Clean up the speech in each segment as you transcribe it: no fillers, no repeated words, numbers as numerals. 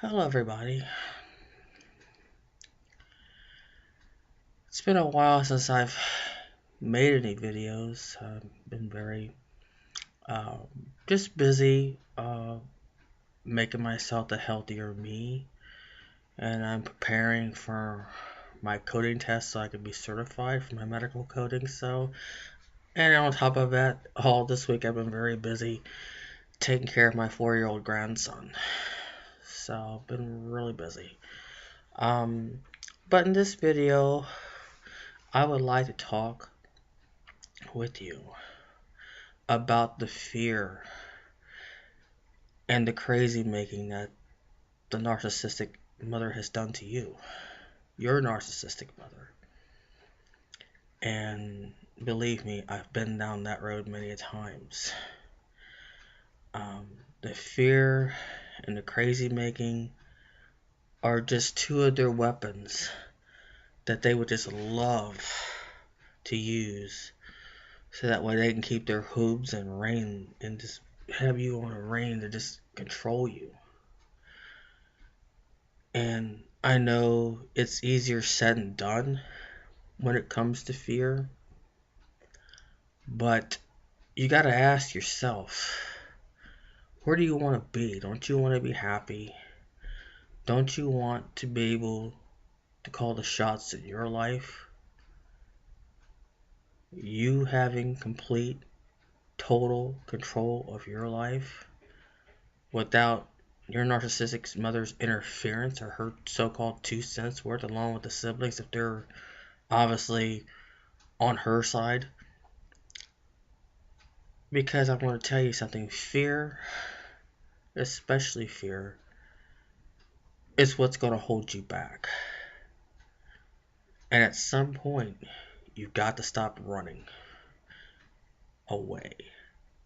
Hello everybody. It's been a while since I've made any videos. I've been very uh, just busy making myself a healthier me, and I'm preparing for my coding test so I can be certified for my medical coding. And on top of that, all this week I've been very busy taking care of my 4-year-old grandson. So I've been really busy. But in this video, I would like to talk with you about the fear and the crazy making that the narcissistic mother has done to you, your narcissistic mother. And believe me, I've been down that road many times. The fear and the crazy making are just two of their weapons that they would just love to use, so that way they can keep their hooves and reign and just have you on a reign to just control you. And I know it's easier said than done when it comes to fear, but you gotta ask yourself, where do you want to be? Don't you want to be happy? Don't you want to be able to call the shots in your life? You having complete, total control of your life without your narcissistic mother's interference or her so-called 2 cents worth, along with the siblings if they're obviously on her side. Because I want to tell you something, fear, especially fear, is what's going to hold you back. And at some point, you've got to stop running away.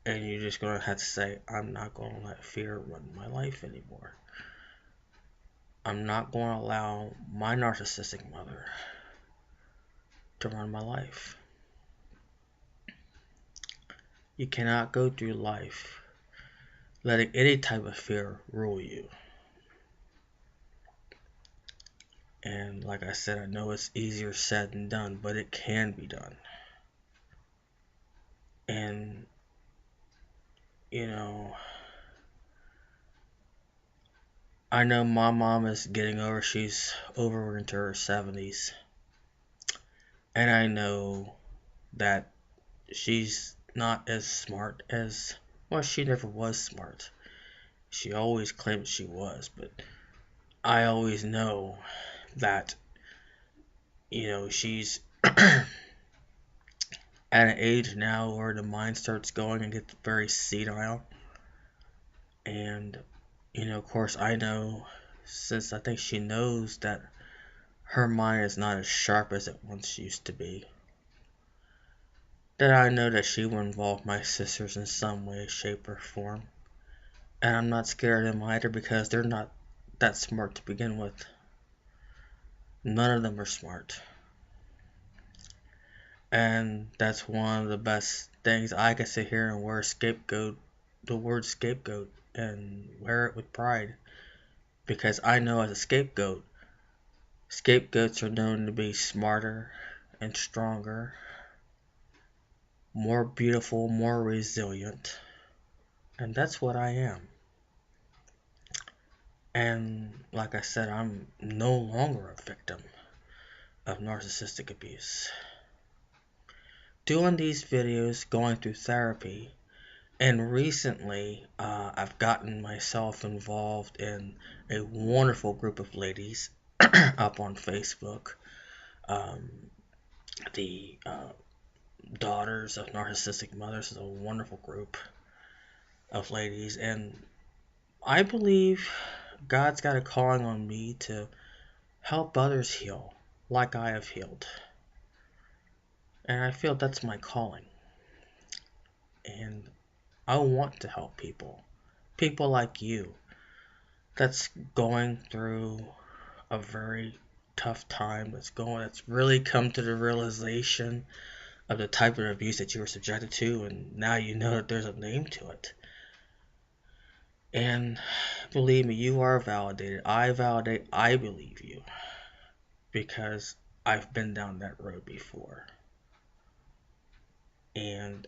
And you're just going to have to say, I'm not going to let fear run my life anymore. I'm not going to allow my narcissistic mother to run my life. You cannot go through life letting any type of fear rule you. And like I said, I know it's easier said than done, but it can be done. And, I know my mom is getting over, she's over into her 70s. And I know that she's not as smart as, well, she never was smart. She always claimed she was, but I always know that, she's at an age now where the mind starts going and gets very senile. And, of course, I know, since I think she knows that her mind is not as sharp as it once used to be, that I know that she will involve my sisters in some way, shape, or form. And I'm not scared of them either, because they're not that smart to begin with. None of them are smart. And that's one of the best things I can sit here and wear the word scapegoat, and wear it with pride. Because I know as a scapegoat, scapegoats are known to be smarter and stronger, more beautiful, more resilient. And that's what I am. And like I said, I'm no longer a victim of narcissistic abuse. Doing these videos, going through therapy, and recently I've gotten myself involved in a wonderful group of ladies up on Facebook. The Daughters of Narcissistic Mothers is a wonderful group of ladies, and I believe God's got a calling on me to help others heal like I have healed. And I feel that's my calling. And I want to help people like you, that's going through a very tough time, that's really come to the realization of the type of abuse that you were subjected to, and now you know that there's a name to it. And believe me, you are validated. I believe you. Because I've been down that road before. And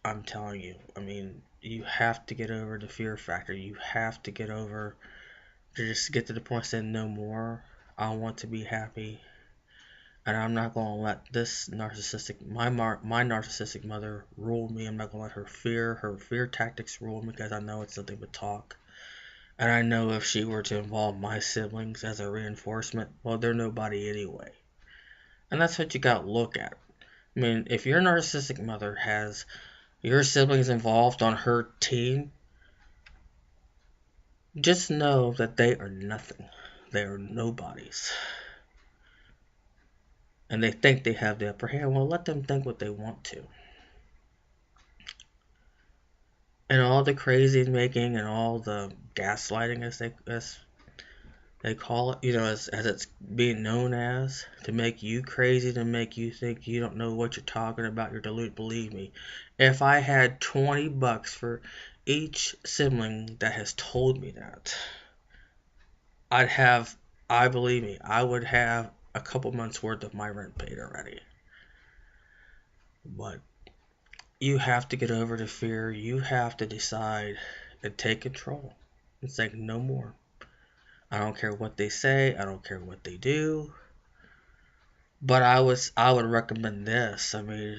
I'm telling you, I mean, you have to get over the fear factor. You have to get over, to just get to the point saying no more. I want to be happy. And I'm not going to let this narcissistic, my narcissistic mother rule me. I'm not going to let her fear tactics rule me, because I know it's nothing but talk. And I know if she were to involve my siblings as a reinforcement, well, they're nobody anyway. And that's what you got to look at. I mean, if your narcissistic mother has your siblings involved on her team, just know that they are nothing. They are nobodies. And they think they have the upper hand. Well, let them think what they want to. And all the crazy making and all the gaslighting, as they call it, as it's being known as, to make you crazy, to make you think you don't know what you're talking about, you're deluded. Believe me, if I had $20 for each sibling that has told me that, believe me, I would have a couple months worth of my rent paid already. But you have to get over the fear. You have to decide and take control. It's like, no more. I don't care what they say. I don't care what they do. But I would recommend this. I mean,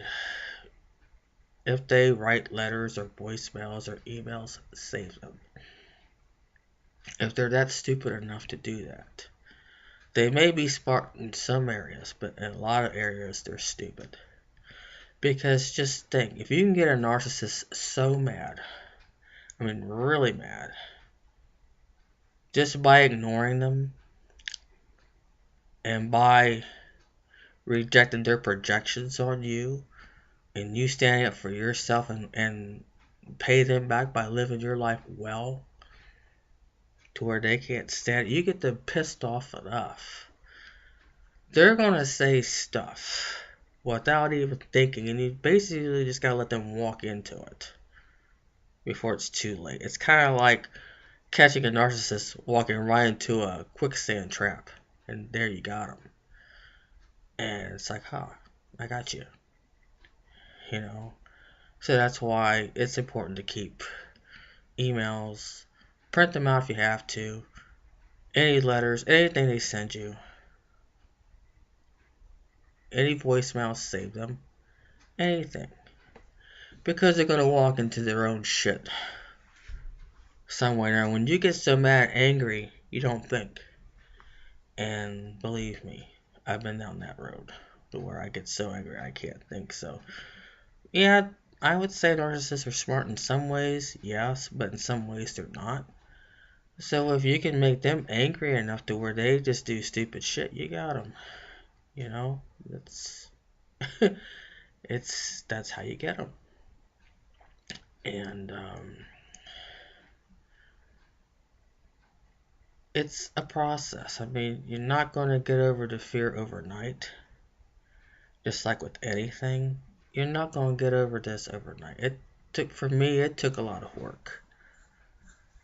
if they write letters or voicemails or emails, save them. If they're that stupid enough to do that. They may be smart in some areas, but in a lot of areas they're stupid. Because just think, if you can get a narcissist so mad, I mean really mad, just by ignoring them and by rejecting their projections on you, and you standing up for yourself and pay them back by living your life well, to where they can't stand it, you get them pissed off enough, they're gonna say stuff without even thinking, and you basically just gotta let them walk into it before it's too late. It's kind of like catching a narcissist walking right into a quicksand trap, and there you got him. And it's like, I got you. So that's why it's important to keep emails, print them out if you have to, any letters, anything they send you, any voicemails, save them, anything. Because they're going to walk into their own shit somewhere. Now, when you get so mad, angry, you don't think. And believe me, I've been down that road to where I get so angry I can't think. So, yeah, I would say narcissists are smart in some ways, yes, but in some ways they're not. So if you can make them angry enough to where they just do stupid shit, you got them. That's that's how you get them. And it's a process. I mean, you're not going to get over the fear overnight. Just like with anything, you're not going to get over this overnight. For me, it took a lot of work.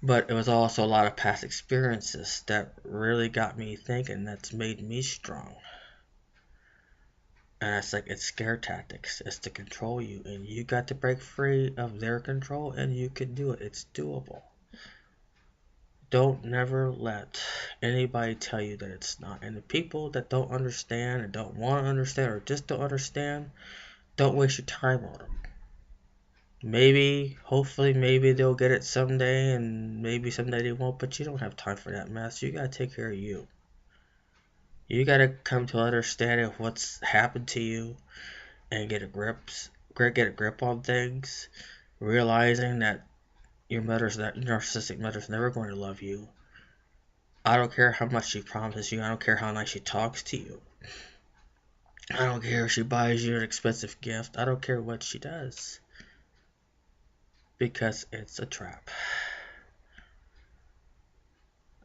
But it was also a lot of past experiences that really got me thinking, that's made me strong. And it's scare tactics. It's to control you. And you got to break free of their control, and you can do it. It's doable. Don't never let anybody tell you that it's not. And the people that don't understand or don't want to understand or just don't understand, don't waste your time on them. Hopefully, maybe they'll get it someday, and maybe someday they won't, but you don't have time for that mess. You gotta take care of you. You gotta come to understanding of what's happened to you and get a grip on things, realizing that your narcissistic mother's never going to love you. I don't care how much she promises you. I don't care how nice she talks to you. I don't care if she buys you an expensive gift. I don't care what she does. Because it's a trap.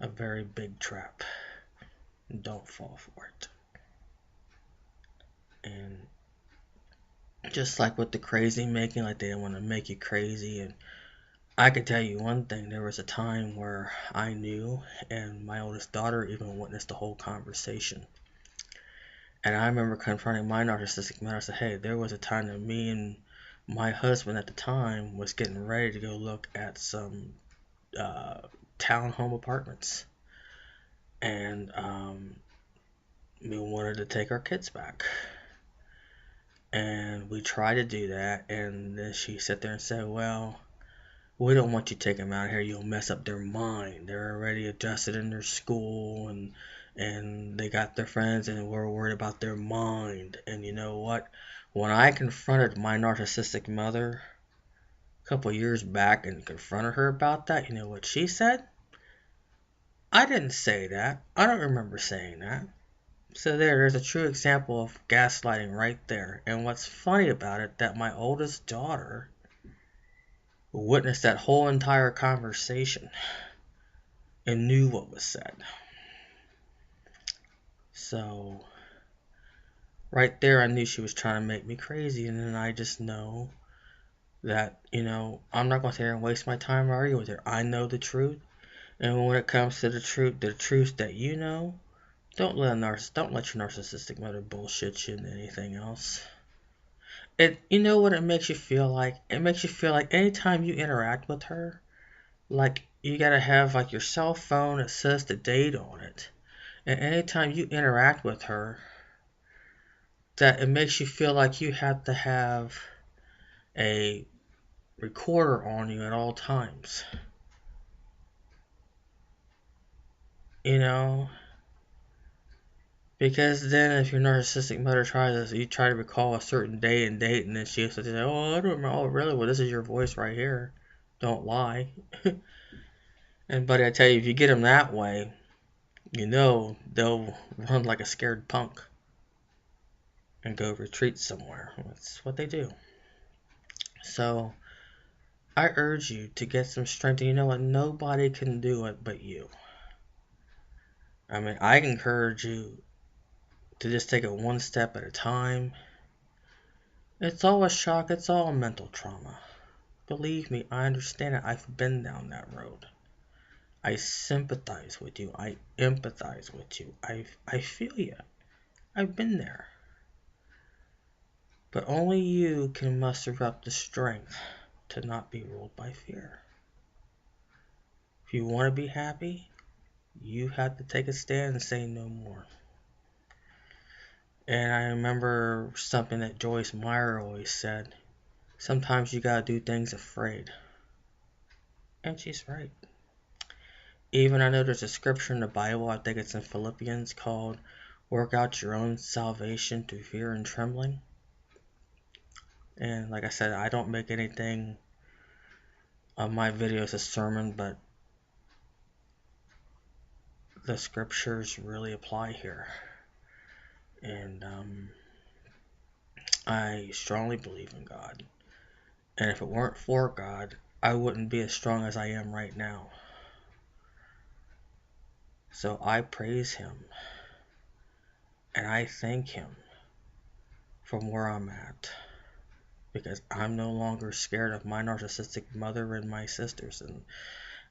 A very big trap. Don't fall for it. And just like with the crazy making, like they don't want to make you crazy and I can tell you one thing. There was a time where I knew, and my oldest daughter even witnessed the whole conversation. And I remember confronting my narcissistic mother. I said, hey, there was a time that me and my husband at the time was getting ready to go look at some townhome apartments. And we wanted to take our kids back. And we tried to do that. And then she sat there and said, well, we don't want you to take them out here. You'll mess up their mind. They're already adjusted in their school, and they got their friends, and we're worried about their mind. And you know what? When I confronted my narcissistic mother a couple years back and confronted her about that, you know what she said? I didn't say that. I don't remember saying that. So there's a true example of gaslighting right there. And what's funny about it, that my oldest daughter witnessed that whole entire conversation and knew what was said. So right there, I knew she was trying to make me crazy. And then I just know that, I'm not going to sit here and waste my time arguing with her. I know the truth. And when it comes to the truth that you know, don't let your narcissistic mother bullshit you into anything else. You know what it makes you feel like? It makes you feel like anytime you interact with her, like you gotta have like your cell phone that says the date on it. And anytime you interact with her, that it makes you feel like you have to have a recorder on you at all times. You know? Because then if your narcissistic mother you try to recall a certain day and date, and then she has to say, oh, I don't remember. Oh, really? Well, this is your voice right here. Don't lie. And buddy, I tell you, if you get them that way, they'll run like a scared punk and go retreat somewhere. That's what they do. So I urge you to get some strength. And you know what? Nobody can do it but you. I mean, I encourage you to just take it one step at a time. It's all a shock. It's all a mental trauma. Believe me, I understand it. I've been down that road. I sympathize with you. I empathize with you. I feel you. I've been there. But only you can muster up the strength to not be ruled by fear. If you want to be happy, you have to take a stand and say no more. And I remember something that Joyce Meyer always said. Sometimes you gotta do things afraid. And she's right. Even I know there's a scripture in the Bible, I think it's in Philippians, called work out your own salvation through fear and trembling. And like I said, I don't make anything of my videos a sermon, but the scriptures really apply here. And I strongly believe in God. And if it weren't for God, I wouldn't be as strong as I am right now. So I praise Him. And I thank Him from where I'm at. Because I'm no longer scared of my narcissistic mother and my sisters. And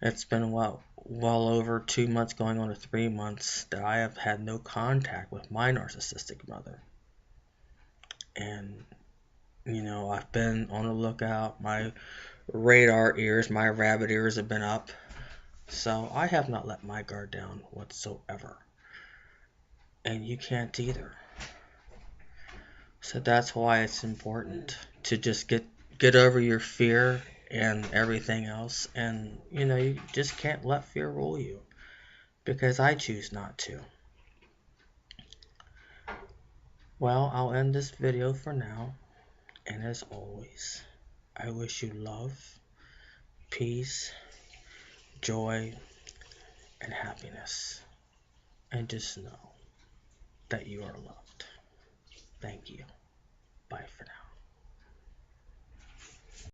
it's been well over 2 months, going on to 3 months, that I have had no contact with my narcissistic mother. And, I've been on the lookout. My radar ears, my rabbit ears have been up. So I have not let my guard down whatsoever. And you can't either. So that's why it's important to just get over your fear and everything else. And, you just can't let fear rule you. Because I choose not to. Well, I'll end this video for now. And as always, I wish you love, peace, joy, and happiness. And just know that you are loved. Thank you. Bye for now.